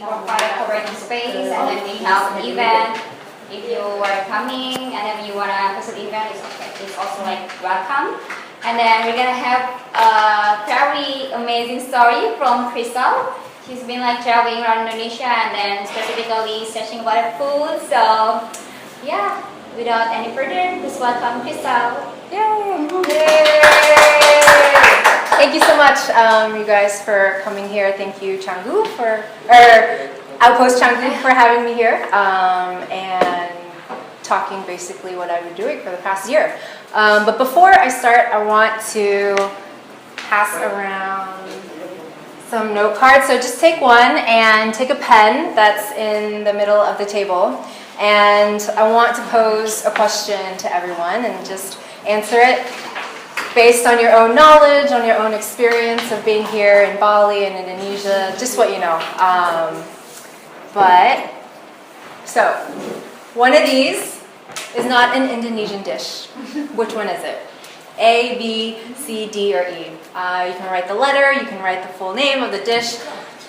provide a co-working space, and then we have an event. If you are coming and then you want to visit the event, it's also like welcome. And then we're gonna have a very amazing story from Crystal. She's been like traveling around Indonesia and then specifically searching about food. So yeah, without any further, please welcome Crystal. Yay! Yay! Thank you so much, you guys, for coming here. Thank you, Canggu, Outpost Canggu, for having me here and talking basically what I've been doing for the past year. But before I start, I want to pass around some note cards. So just take one and take a pen that's in the middle of the table. And I want to pose a question to everyone and just answer it based on your own knowledge, on your own experience of being here in Bali and Indonesia, just what you know. So one of these is not an Indonesian dish. Which one is it? A, B, C, D, or E? You can write the letter, you can write the full name of the dish,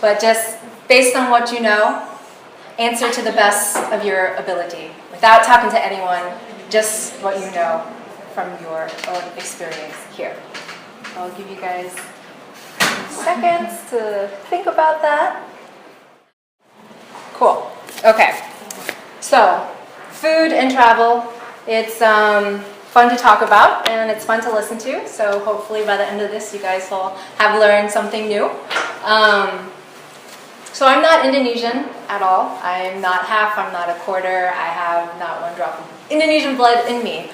but just based on what you know, answer to the best of your ability, without talking to anyone, just what you know from your own experience here. I'll give you guys seconds to think about that. Cool. Okay. So, food and travel, it's fun to talk about and it's fun to listen to. So hopefully by the end of this you guys will have learned something new. So I'm not Indonesian at all. I'm not half, I'm not a quarter. I have not one drop of Indonesian blood in me.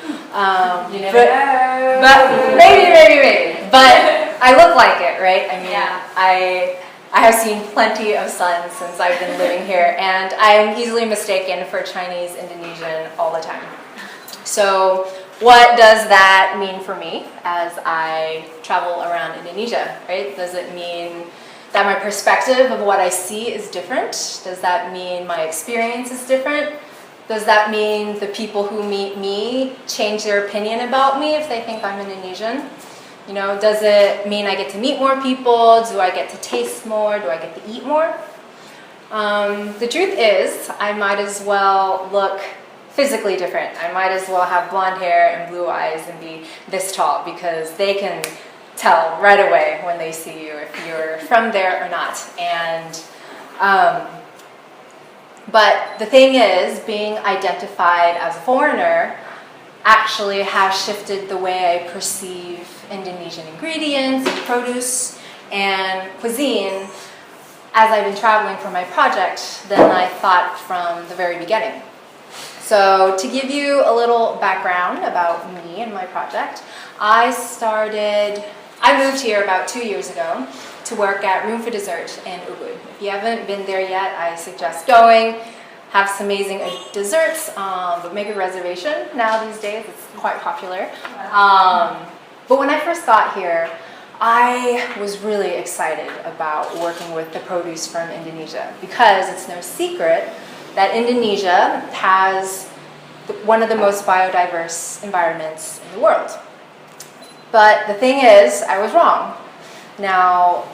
You never know. But maybe. But I look like it, right? I mean, yeah. I have seen plenty of sun since I've been living here, and I'm easily mistaken for Chinese Indonesian all the time. So what does that mean for me as I travel around Indonesia, right? Does it mean that my perspective of what I see is different? Does that mean my experience is different? Does that mean the people who meet me change their opinion about me if they think I'm Indonesian? You know, does it mean I get to meet more people? Do I get to taste more? Do I get to eat more? The truth is, I might as well look physically different. I might as well have blonde hair and blue eyes and be this tall, because they can tell right away when they see you if you're from there or not. And but the thing is, being identified as a foreigner actually has shifted the way I perceive Indonesian ingredients and produce and cuisine as I've been traveling for my project than I thought from the very beginning. So to give you a little background about me and my project, I moved here about 2 years ago to work at Room for Dessert in Ubud. If you haven't been there yet, I suggest going. Have some amazing desserts, but make a reservation now these days. It's quite popular. But when I first got here, I was really excited about working with the produce from Indonesia, because it's no secret that Indonesia has one of the most biodiverse environments in the world. But the thing is, I was wrong. Now,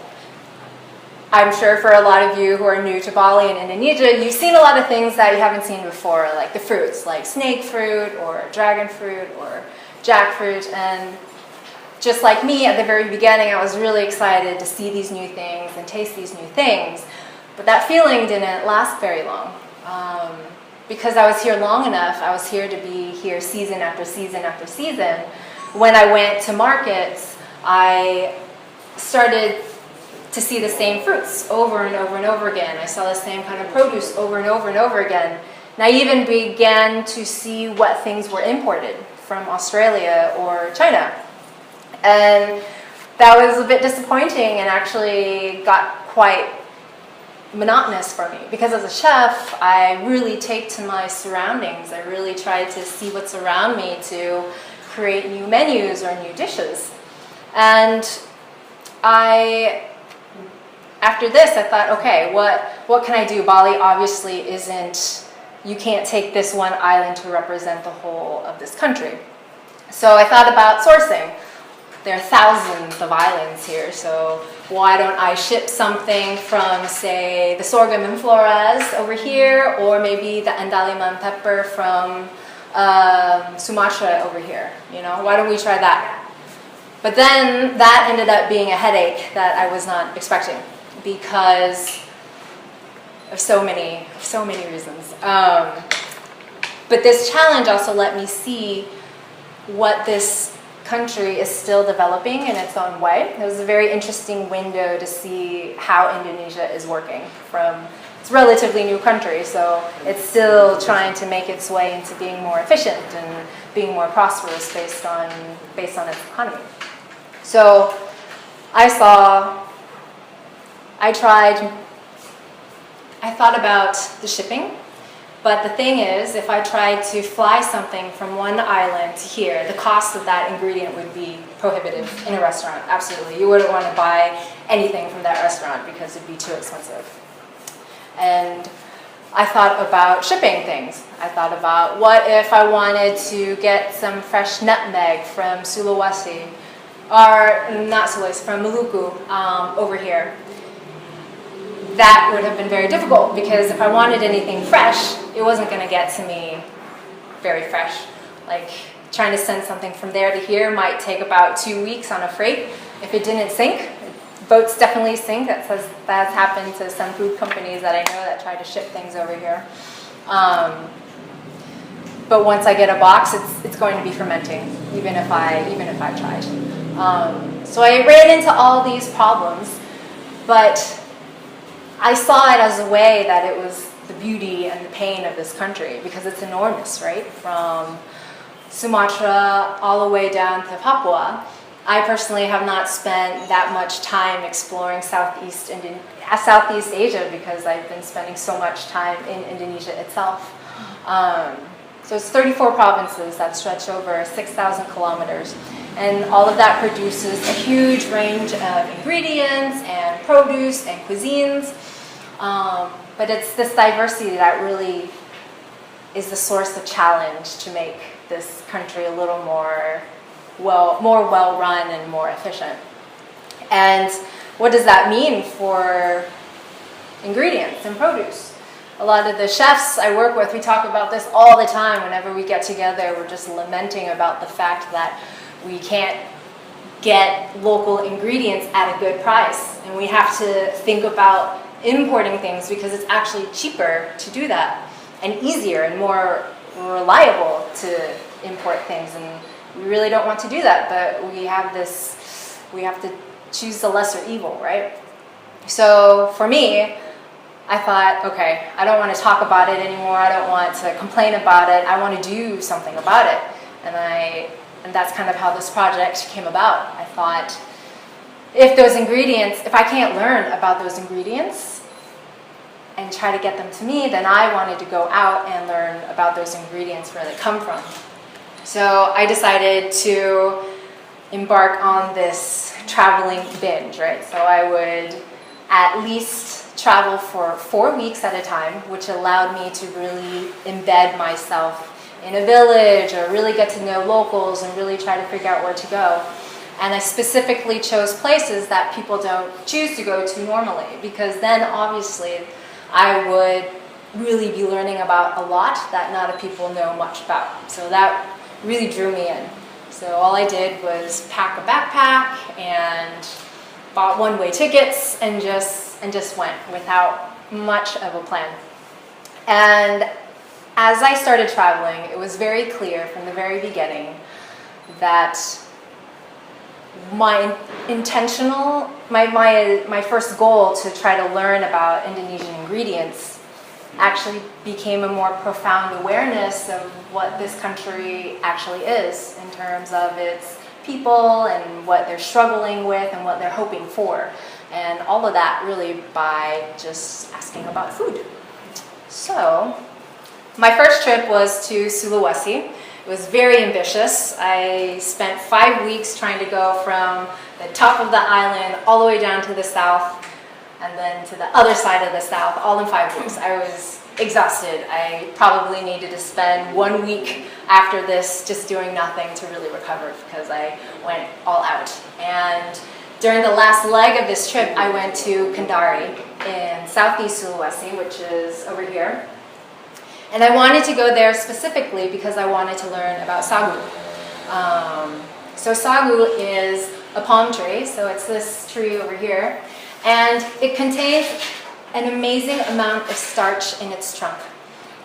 I'm sure for a lot of you who are new to Bali and Indonesia, you've seen a lot of things that you haven't seen before, like the fruits, like snake fruit or dragon fruit or jackfruit. And just like me at the very beginning, I was really excited to see these new things and taste these new things. But that feeling didn't last very long. Because I was here long enough, I was here to be here season after season after season. When I went to markets, I started to see the same fruits over and over and over again. I saw the same kind of produce over and over and over again. And I even began to see what things were imported from Australia or China. And that was a bit disappointing and actually got quite monotonous for me, because as a chef, I really take to my surroundings. I really try to see what's around me to create new menus or new dishes. And after this, I thought, okay, what can I do? Bali obviously isn't, you can't take this one island to represent the whole of this country. So I thought about sourcing. there are thousands of islands here, so why don't I ship something from, say, the sorghum and Flores over here, or maybe the andaliman pepper from Sumatra over here, you know? Why don't we try that? But then that ended up being a headache that I was not expecting because of so many reasons. But this challenge also let me see what this country is still developing in its own way. It was a very interesting window to see how Indonesia is working from. It's a relatively new country, so it's still trying to make its way into being more efficient and being more prosperous based on its economy. So I thought about the shipping, but the thing is, if I tried to fly something from one island to here, the cost of that ingredient would be prohibitive in a restaurant, absolutely. You wouldn't want to buy anything from that restaurant because it'd be too expensive. And I thought about shipping things. I thought about what if I wanted to get some fresh nutmeg from Sulawesi, or not Sulawesi, from Maluku over here. That would have been very difficult because if I wanted anything fresh, it wasn't going to get to me very fresh. Like trying to send something from there to here might take about 2 weeks on a freight if it didn't sink. Boats definitely sink. That's happened to some food companies that I know that try to ship things over here. But once I get a box, it's going to be fermenting, even if I tried. So I ran into all these problems, but I saw it as a way that it was the beauty and the pain of this country because it's enormous, right? From Sumatra all the way down to Papua. I personally have not spent that much time exploring Southeast Asia because I've been spending so much time in Indonesia itself. So it's 34 provinces that stretch over 6,000 kilometers. And all of that produces a huge range of ingredients and produce and cuisines. But it's this diversity that really is the source of challenge to make this country a little more well-run and more efficient. And what does that mean for ingredients and produce? A lot of the chefs I work with, we talk about this all the time. Whenever we get together, we're just lamenting about the fact that we can't get local ingredients at a good price. And we have to think about importing things because it's actually cheaper to do that and easier and more reliable to import things. And we really don't want to do that, but we have to choose the lesser evil, right? So for me, I thought, okay, I don't want to talk about it anymore. I don't want to complain about it. I want to do something about it. And that's kind of how this project came about. I thought, if I can't learn about those ingredients and try to get them to me, then I wanted to go out and learn about those ingredients, where they come from. So I decided to embark on this traveling binge, right? So I would at least travel for 4 weeks at a time, which allowed me to really embed myself in a village or really get to know locals and really try to figure out where to go. And I specifically chose places that people don't choose to go to normally, because then obviously I would really be learning about a lot that not a people know much about. So that really drew me in. So all I did was pack a backpack and bought one-way tickets and just went without much of a plan. And as I started traveling, it was very clear from the very beginning that my first goal to try to learn about Indonesian ingredients actually became a more profound awareness of what this country actually is in terms of its people and what they're struggling with and what they're hoping for. And all of that really by just asking about food. So my first trip was to Sulawesi. It was very ambitious. I spent 5 weeks trying to go from the top of the island all the way down to the south. and then to the other side of the south, all in 5 weeks. I was exhausted. I probably needed to spend 1 week after this just doing nothing to really recover because I went all out. And during the last leg of this trip, I went to Kendari in Southeast Sulawesi, which is over here. And I wanted to go there specifically because I wanted to learn about sagu. So sagu is a palm tree, so it's this tree over here, and it contains an amazing amount of starch in its trunk.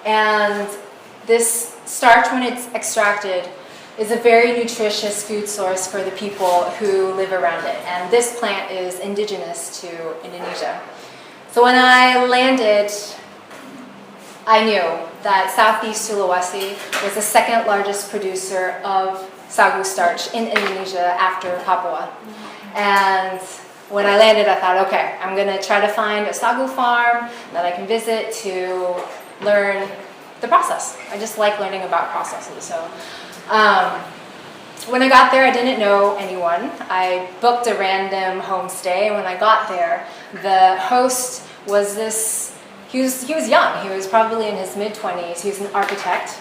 And this starch, when it's extracted, is a very nutritious food source for the people who live around it. And this plant is indigenous to Indonesia. So when I landed, I knew that Southeast Sulawesi was the second largest producer of sagu starch in Indonesia after Papua. And when I landed, I thought, okay, I'm gonna try to find a sagu farm that I can visit to learn the process. I just like learning about processes. So when I got there, I didn't know anyone. I booked a random homestay, and when I got there, the host was this, he was young. He was probably in his mid-20s. He was an architect,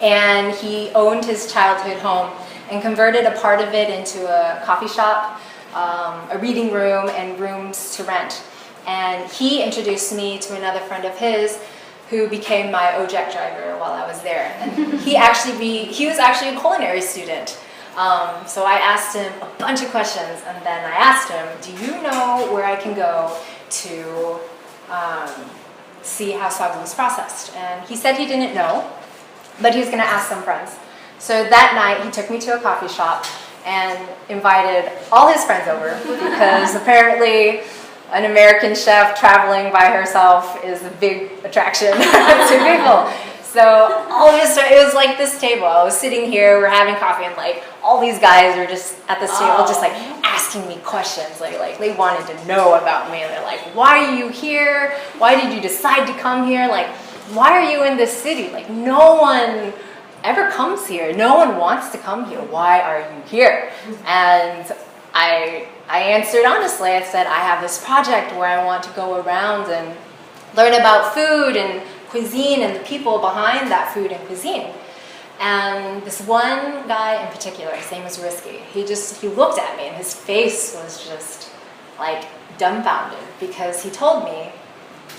and he owned his childhood home and converted a part of it into a coffee shop, a reading room, and rooms to rent. And he introduced me to another friend of his who became my ojek driver while I was there. And he was actually a culinary student. So I asked him a bunch of questions, and then I asked him, do you know where I can go to see how sagu is processed? And he said he didn't know, but he was gonna ask some friends. So that night he took me to a coffee shop and invited all his friends over because apparently an American chef traveling by herself is a big attraction to people. So all of this, it was like this table. I was sitting here, we're having coffee, and like all these guys are just at this table, just like asking me questions. Like they wanted to know about me, and they're like, "Why are you here? Why did you decide to come here? Like, why are you in this city? Like, no one ever comes here. No one wants to come here. Why are you here?" And I answered honestly. I said, I have this project where I want to go around and learn about food and cuisine and the people behind that food and cuisine. And this one guy in particular, his name was Risky. He looked at me and his face was just like dumbfounded because he told me,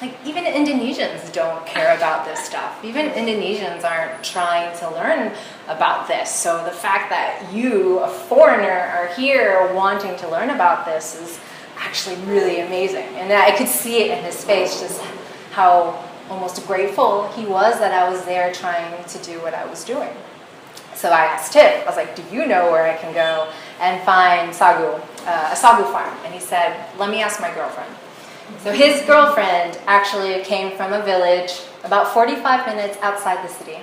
like, even Indonesians don't care about this stuff. Even Indonesians aren't trying to learn about this. So the fact that you, a foreigner, are here wanting to learn about this is actually really amazing. And I could see it in his face, just how almost grateful he was that I was there trying to do what I was doing. So I asked him, I was like, do you know where I can go and find sagu, a sagu farm? And he said, let me ask my girlfriend. So his girlfriend actually came from a village about 45 minutes outside the city.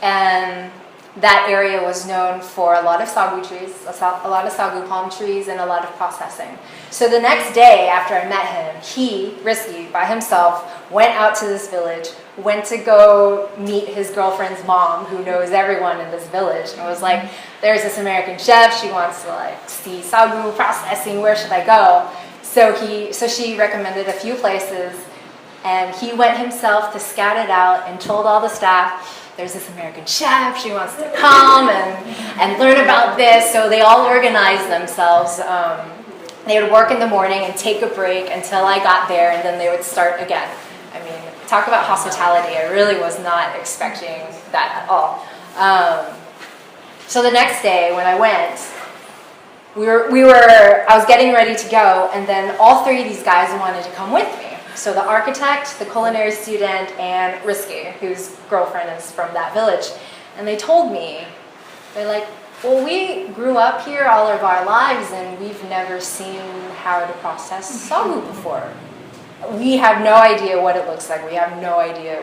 And that area was known for a lot of sagu trees, a lot of sagu palm trees, and a lot of processing. So the next day after I met him, he, Risky, by himself, went out to this village, went to go meet his girlfriend's mom, who knows everyone in this village, and was like, there's this American chef, she wants to like see sagu processing, where should I go? So she recommended a few places, and he went himself to scout it out and told all the staff, there's this American chef, she wants to come and learn about this. So they all organized themselves. They would work in the morning and take a break until I got there, and then they would start again. I mean, talk about hospitality. I really was not expecting that at all. So the next day when I went, I was getting ready to go, and then all three of these guys wanted to come with me. So the architect, the culinary student, and Risky, whose girlfriend is from that village. And they told me, they're like, well, we grew up here all of our lives, and we've never seen how to process sagu before. We have no idea what it looks like. We have no idea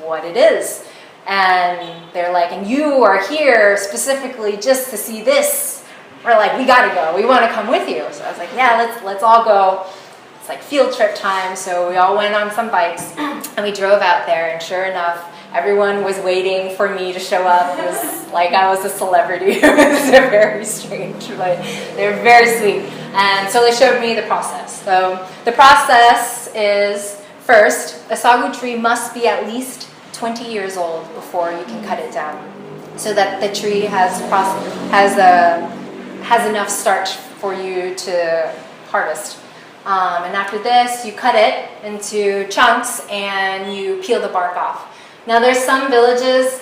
what it is. And they're like, and you are here specifically just to see this. We're like, we gotta go. We want to come with you. So I was like, yeah, let's all go. It's like field trip time. So we all went on some bikes and we drove out there. And sure enough, everyone was waiting for me to show up. It was like I was a celebrity. It was very strange, but they were very sweet. And so they showed me the process. So the process is, first, a sagu tree must be at least 20 years old before you can cut it down, so that the tree has enough starch for you to harvest. And after this, you cut it into chunks and you peel the bark off. Now there's some villages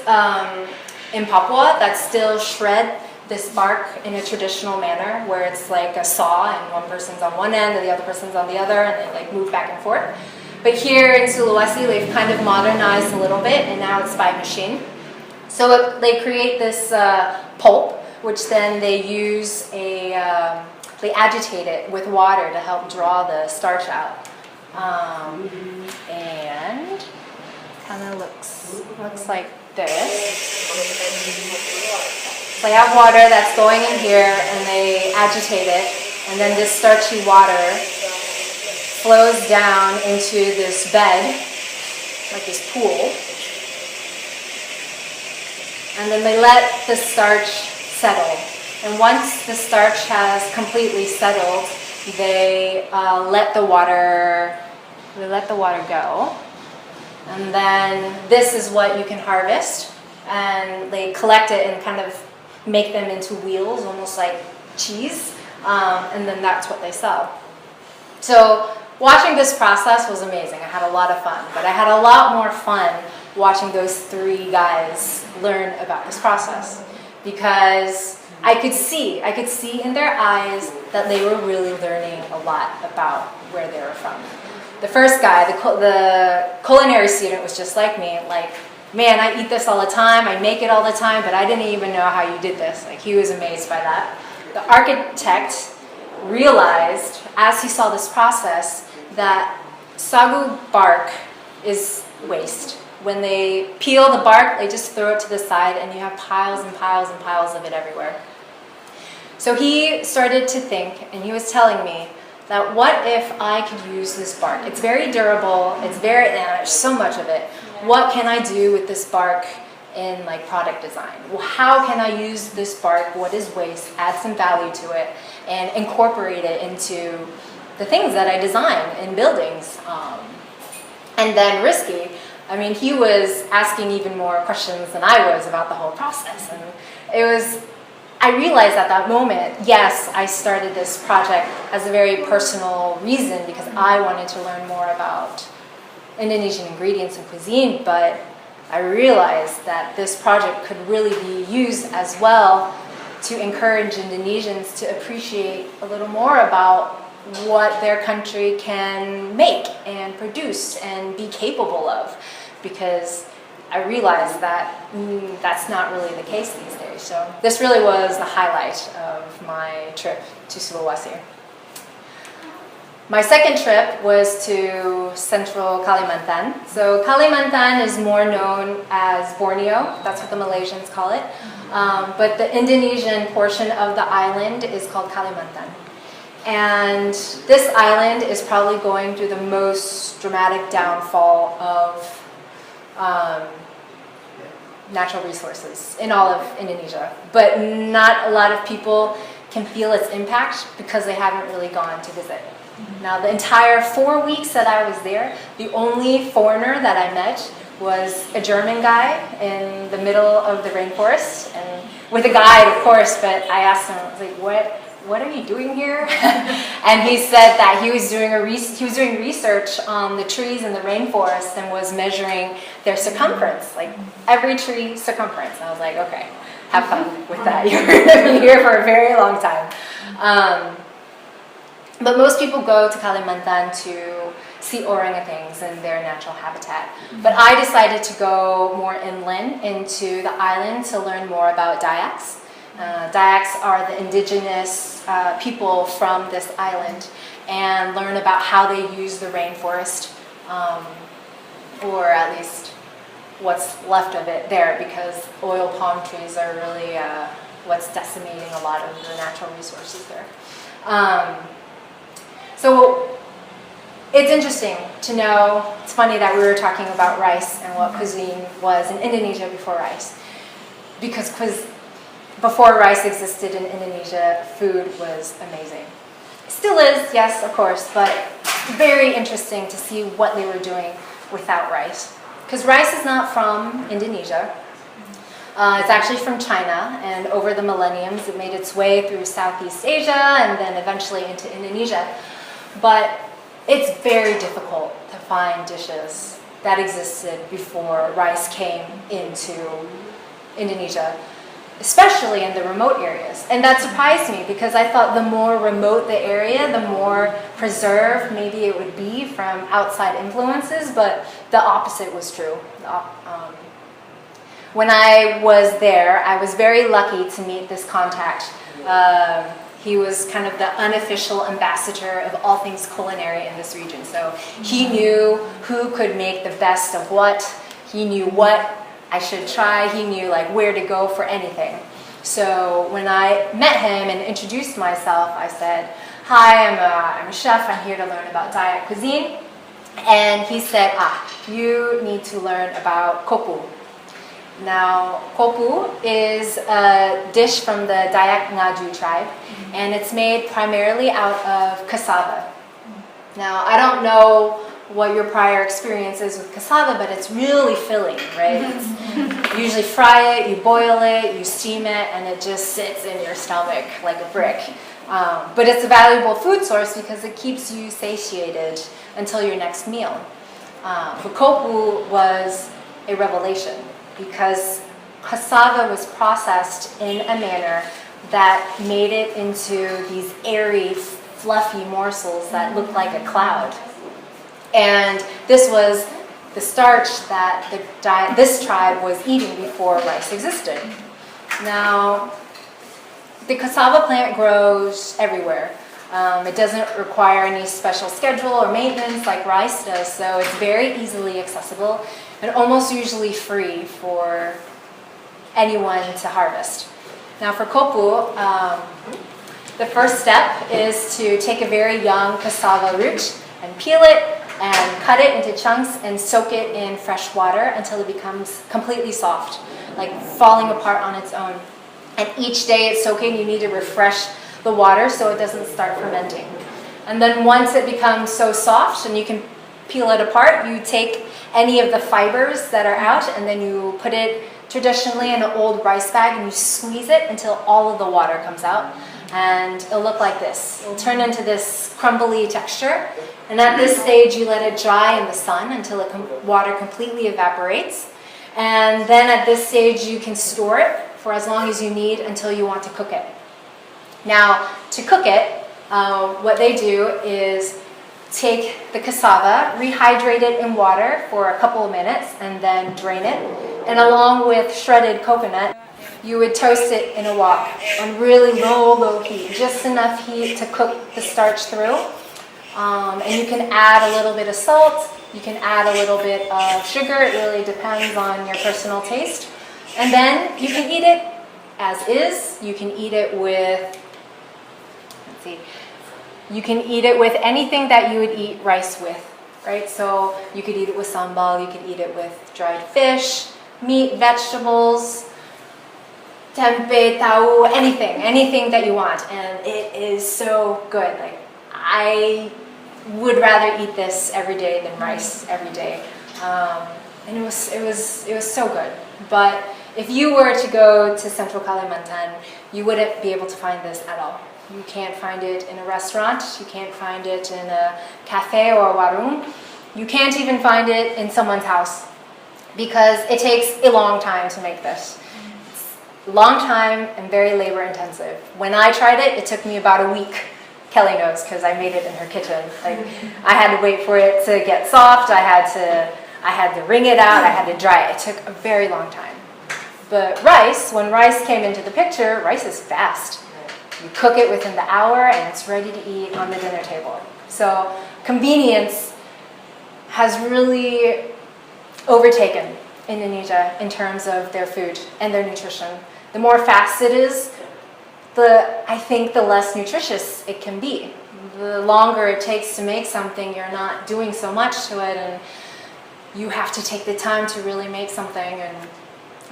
in Papua that still shred this bark in a traditional manner, where it's like a saw and one person's on one end and the other person's on the other, and they like move back and forth. But here in Sulawesi, they've kind of modernized a little bit, and now it's by machine. So they create this pulp, which then they use they agitate it with water to help draw the starch out. And kind of looks like this. So they have water that's going in here, and they agitate it, and then this starchy water flows down into this bed, like this pool. And then they let the starch settle. And once the starch has completely settled, they let the water go. And then this is what you can harvest. And they collect it and kind of make them into wheels, almost like cheese. And then that's what they sell. So watching this process was amazing. I had a lot of fun, but I had a lot more fun watching those three guys learn about this process, because I could see in their eyes that they were really learning a lot about where they were from. The first guy, the culinary student, was just like me, like, man, I eat this all the time, I make it all the time, but I didn't even know how you did this. Like, he was amazed by that. The architect realized, as he saw this process, that sagu bark is waste. When they peel the bark, they just throw it to the side, and you have piles and piles and piles of it everywhere. So he started to think, and he was telling me that what if I could use this bark? It's very durable, there's so much of it. What can I do with this bark in like product design? Well, how can I use this bark, what is waste, add some value to it, and incorporate it into the things that I design in buildings? And then Risky, I mean, he was asking even more questions than I was about the whole process. And I realized at that moment, yes, I started this project as a very personal reason, because I wanted to learn more about Indonesian ingredients and cuisine, but I realized that this project could really be used as well to encourage Indonesians to appreciate a little more about what their country can make and produce and be capable of, because I realized that that's not really the case these days. So this really was the highlight of my trip to Sulawesi. My second trip was to central Kalimantan. So Kalimantan is more known as Borneo, that's what the Malaysians call it. But the Indonesian portion of the island is called Kalimantan. And this island is probably going through the most dramatic downfall of natural resources in all of Indonesia. But not a lot of people can feel its impact because they haven't really gone to visit. Now, the entire 4 weeks that I was there, the only foreigner that I met was a German guy in the middle of the rainforest, and with a guide, of course, but I asked him, I was like, what are you doing here? And he said that he was doing research on the trees in the rainforest and was measuring their circumference, like every tree circumference. And I was like, okay, have fun with that. You're going to be here for a very long time. But most people go to Kalimantan to see orangutans in their natural habitat. But I decided to go more inland into the island to learn more about Dayaks. Dayaks are the indigenous people from this island, and learn about how they use the rainforest, or at least what's left of it there, because oil palm trees are really what's decimating a lot of the natural resources there. So it's interesting to know, it's funny that we were talking about rice and what cuisine was in Indonesia before rice, because before rice existed in Indonesia, food was amazing. Still is, yes, of course, but very interesting to see what they were doing without rice. Because rice is not from Indonesia. It's actually from China, and over the millenniums it made its way through Southeast Asia and then eventually into Indonesia. But it's very difficult to find dishes that existed before rice came into Indonesia, especially in the remote areas. And that surprised me because I thought the more remote the area, the more preserved maybe it would be from outside influences, but the opposite was true. When I was there, I was very lucky to meet this contact. He was kind of the unofficial ambassador of all things culinary in this region. So he knew who could make the best of what. He knew what I should try. He knew like where to go for anything. So when I met him and introduced myself, I said, "Hi, I'm a chef. I'm here to learn about Dayak cuisine." And he said, "You need to learn about kopu." Now, kopu is a dish from the Dayak Ngaju tribe, and it's made primarily out of cassava. Now, I don't know what your prior experience is with cassava, but it's really filling, right? You usually fry it, you boil it, you steam it, and it just sits in your stomach like a brick. But it's a valuable food source because it keeps you satiated until your next meal. But kopu was a revelation, because cassava was processed in a manner that made it into these airy, fluffy morsels that looked like a cloud. And this was the starch that this tribe was eating before rice existed. Now, the cassava plant grows everywhere. It doesn't require any special schedule or maintenance like rice does, so it's very easily accessible and almost usually free for anyone to harvest. Now for kopu, the first step is to take a very young cassava root and peel it and cut it into chunks and soak it in fresh water until it becomes completely soft, like falling apart on its own. And each day it's soaking, you need to refresh the water so it doesn't start fermenting. And then once it becomes so soft and you can peel it apart, you take any of the fibers that are out and then you put it traditionally in an old rice bag and you squeeze it until all of the water comes out. And it'll look like this. It'll turn into this crumbly texture. And at this stage, you let it dry in the sun until water completely evaporates. And then at this stage, you can store it for as long as you need until you want to cook it. Now, to cook it, what they do is take the cassava, rehydrate it in water for a couple of minutes, and then drain it. And along with shredded coconut, you would toast it in a wok on really low heat, just enough heat to cook the starch through. And you can add a little bit of salt, you can add a little bit of sugar, it really depends on your personal taste. And then you can eat it as is, you can eat it with, you can eat it with anything that you would eat rice with, right? So you could eat it with sambal, you could eat it with dried fish, meat, vegetables, tempeh, tau, anything that you want. And it is so good. Like, I would rather eat this every day than rice every day. And it was so good. But if you were to go to Central Kalimantan, you wouldn't be able to find this at all. You can't find it in a restaurant, you can't find it in a cafe or a warung. You can't even find it in someone's house because it takes a long time to make this. It's a long time and very labor intensive. When I tried it, it took me about a week. Kelly knows because I made it in her kitchen. Like, I had to wait for it to get soft, I had to wring it out, I had to dry it. It took a very long time. But rice, when rice came into the picture, rice is fast. You cook it within the hour and it's ready to eat on the dinner table. So convenience has really overtaken Indonesia in terms of their food and their nutrition. The more fast it is, I think the less nutritious it can be. The longer it takes to make something, you're not doing so much to it, and you have to take the time to really make something. And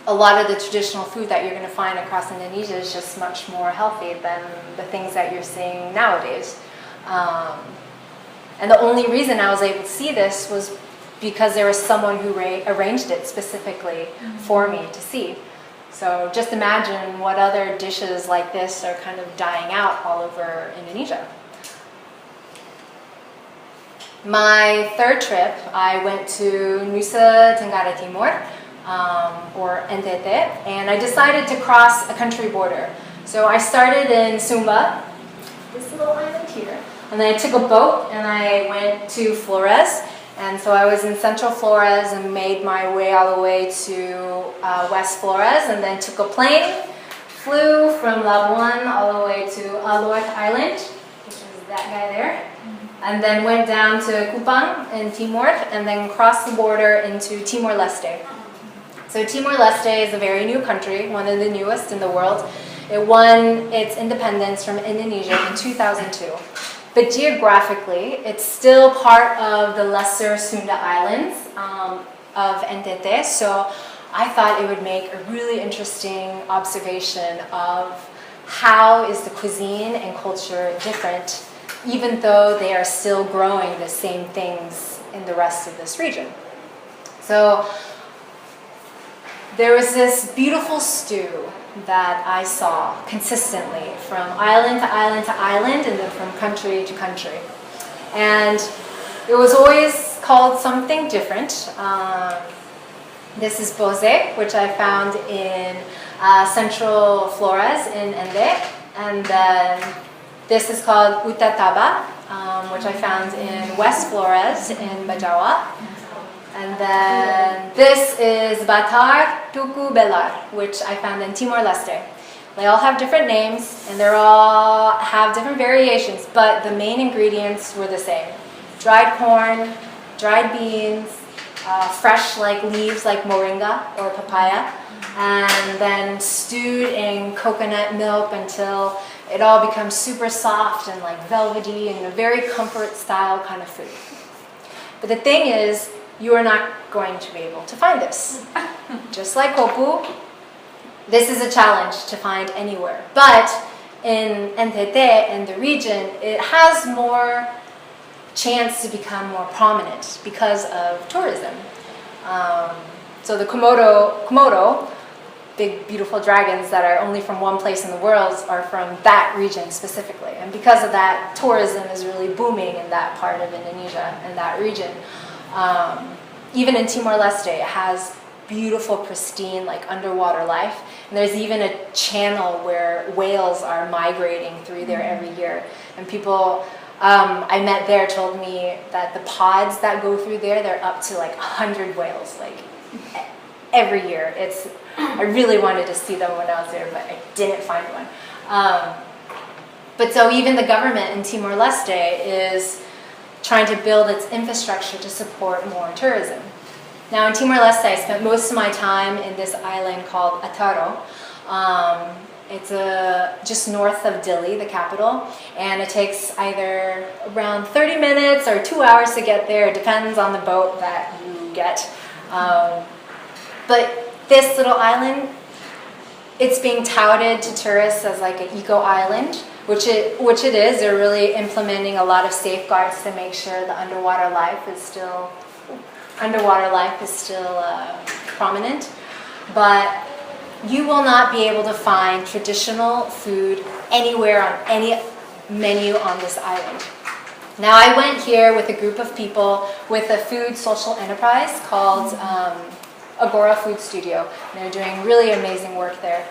a lot of the traditional food that you're going to find across Indonesia is just much more healthy than the things that you're seeing nowadays. And the only reason I was able to see this was because there was someone who arranged it specifically for me to see. So just imagine what other dishes like this are kind of dying out all over Indonesia. My third trip, I went to Nusa Tenggara Timur, or NTT, and I decided to cross a country border. So I started in Sumba, this little island here, and then I took a boat and I went to Flores. And so I was in Central Flores and made my way all the way to West Flores, and then took a plane, flew from Labuan all the way to Aloy Island, which is that guy there, and then went down to Kupang in Timor, and then crossed the border into Timor-Leste. So Timor-Leste is a very new country, one of the newest in the world. It won its independence from Indonesia in 2002. But geographically, it's still part of the Lesser Sunda Islands of NTT. So I thought it would make a really interesting observation of how is the cuisine and culture different, even though they are still growing the same things in the rest of this region. So there was this beautiful stew that I saw consistently from island to island to island, and then from country to country. And it was always called something different. This is boze, which I found in Central Flores in Ende. And then this is called utataba, which I found in West Flores in Bajawa. And then this is Batar Tuku Belar, which I found in Timor-Leste. They all have different names and they all have different variations, but the main ingredients were the same. Dried corn, dried beans, fresh like leaves like moringa or papaya, and then stewed in coconut milk until it all becomes super soft and like velvety and a very comfort style kind of food. But the thing is, you are not going to be able to find this. Just like kopu, this is a challenge to find anywhere. But in NTT, in the region, it has more chance to become more prominent because of tourism. So the Komodo, big beautiful dragons that are only from one place in the world, are from that region specifically. And because of that, tourism is really booming in that part of Indonesia, in that region. Even in Timor-Leste, it has beautiful, pristine, like underwater life. And there's even a channel where whales are migrating through there every year. And people I met there told me that the pods that go through there, they're up to like 100 whales, like every year. I really wanted to see them when I was there, but I didn't find one. But so even the government in Timor-Leste is trying to build its infrastructure to support more tourism. Now in Timor-Leste, I spent most of my time in this island called Ataro. It's just north of Dili, the capital, and it takes either around 30 minutes or 2 hours to get there. It depends on the boat that you get. But this little island, it's being touted to tourists as like an eco-island, which it is. They're really implementing a lot of safeguards to make sure the underwater life is still prominent. But you will not be able to find traditional food anywhere on any menu on this island. Now I went here with a group of people with a food social enterprise called Agora Food Studio. And they're doing really amazing work there.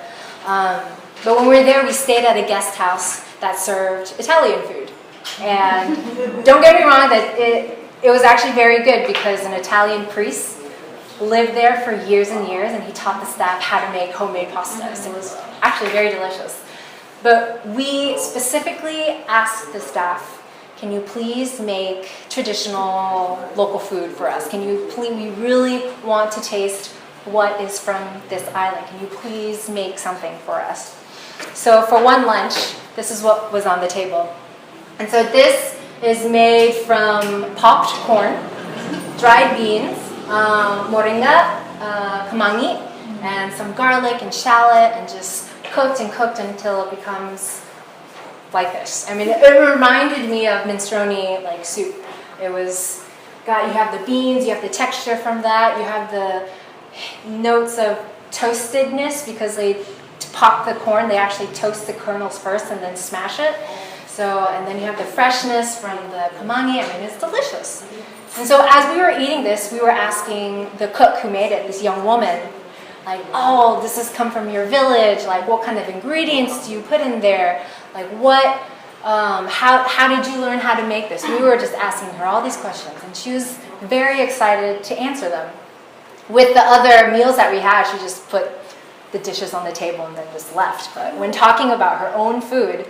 But when we were there, we stayed at a guest house that served Italian food. And don't get me wrong, that it was actually very good because an Italian priest lived there for years and years, and he taught the staff how to make homemade pasta. So it was actually very delicious. But we specifically asked the staff, can you please make traditional local food for us? We really want to taste what is from this island. Can you please make something for us? So for one lunch, this is what was on the table. And so this is made from popped corn, dried beans, moringa, kemangi, and some garlic and shallot, and just cooked and cooked until it becomes like this. I mean, it reminded me of minestrone like soup. It was you have the beans, you have the texture from that, you have the notes of toastedness because to pop the corn, they actually toast the kernels first and then smash it. So, and then you have the freshness from the kemangi. I mean, it's delicious. And so as we were eating this, we were asking the cook who made it, this young woman, like, oh, this has come from your village. Like, what kind of ingredients do you put in there? Like, what, how did you learn how to make this? We were just asking her all these questions, and she was very excited to answer them. With the other meals that we had, she just put the dishes on the table and then just left. But when talking about her own food,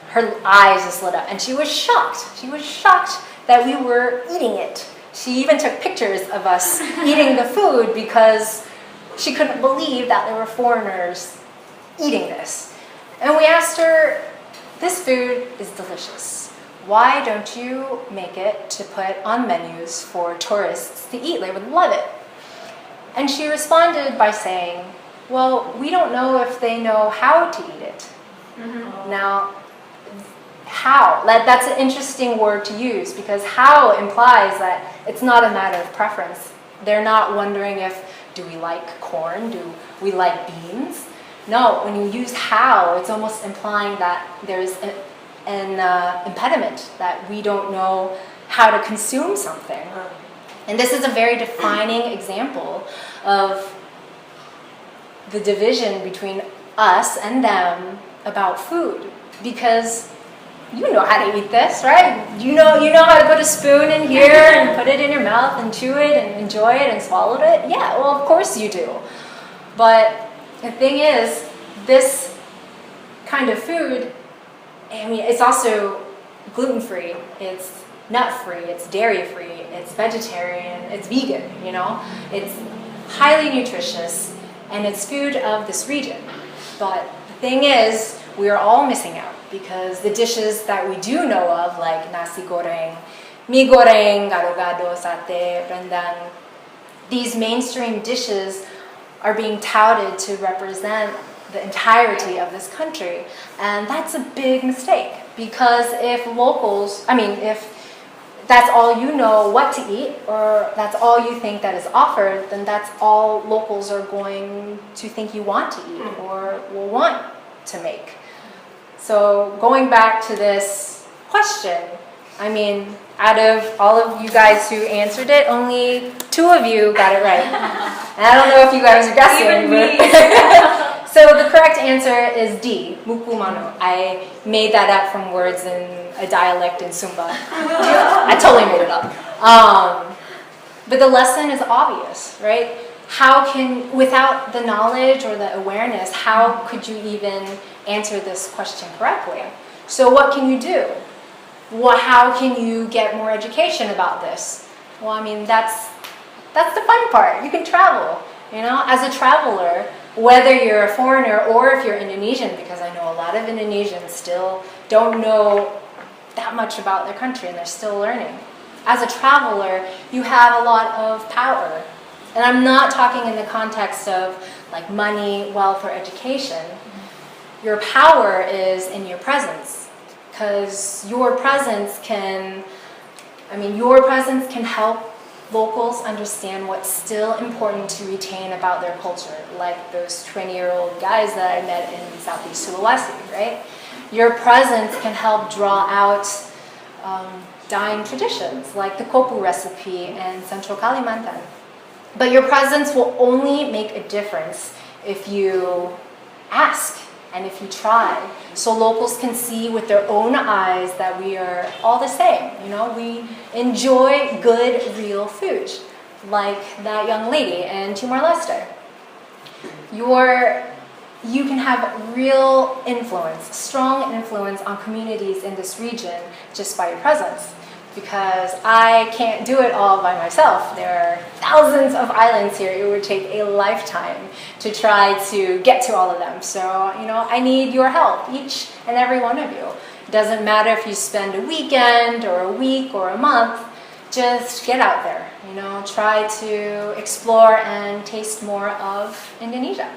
her eyes just lit up, and she was shocked. She was shocked that we were eating it. She even took pictures of us eating the food because she couldn't believe that there were foreigners eating this. And we asked her, this food is delicious. Why don't you make it to put on menus for tourists to eat? They would love it. And she responded by saying, well, we don't know if they know how to eat it. Mm-hmm. Now, how? That's an interesting word to use because how implies that it's not a matter of preference. They're not wondering do we like corn? Do we like beans? No, when you use how, it's almost implying that there's an impediment, that we don't know how to consume something. And this is a very defining example of the division between us and them about food. Because you know how to eat this, right? You know how to put a spoon in here and put it in your mouth and chew it and enjoy it and swallow it? Yeah, well, of course you do. But the thing is, this kind of food, I mean, it's also gluten-free, it's nut-free, it's dairy-free, it's vegetarian, it's vegan, you know? It's highly nutritious, and it's food of this region. But the thing is, we are all missing out because the dishes that we do know of, like nasi goreng, mi goreng, gado-gado, satay, rendang, these mainstream dishes are being touted to represent the entirety of this country. And that's a big mistake because if that's all you know what to eat or that's all you think that is offered, then that's all locals are going to think you want to eat or will want to make. So going back to this question, I mean, out of all of you guys who answered it, only 2 of you got it right. And I don't know if you guys are guessing. Even me. So the correct answer is D, mukumano. I made that up from words in a dialect in Sumba. I totally made it up. But the lesson is obvious, right? Without the knowledge or the awareness, how could you even answer this question correctly? So what can you do? How can you get more education about this? Well, I mean, that's the fun part. You can travel, you know, as a traveler, whether you're a foreigner or if you're Indonesian, because I know a lot of Indonesians still don't know that much about their country and they're still learning. As a traveler, you have a lot of power. And I'm not talking in the context of like money, wealth, or education. Your power is in your presence, because your presence can help locals understand what's still important to retain about their culture, like those 20-year-old guys that I met in Southeast Sulawesi, right? Your presence can help draw out dying traditions, like the kopu recipe in Central Kalimantan. But your presence will only make a difference if you ask and if you try. So locals can see with their own eyes that we are all the same. You know, we enjoy good, real food, like that young lady in Timor-Leste. You can have real influence, strong influence on communities in this region just by your presence. Because I can't do it all by myself. There are thousands of islands here. It would take a lifetime to try to get to all of them. So, you know, I need your help, each and every one of you. It doesn't matter if you spend a weekend or a week or a month, just get out there, you know, try to explore and taste more of Indonesia.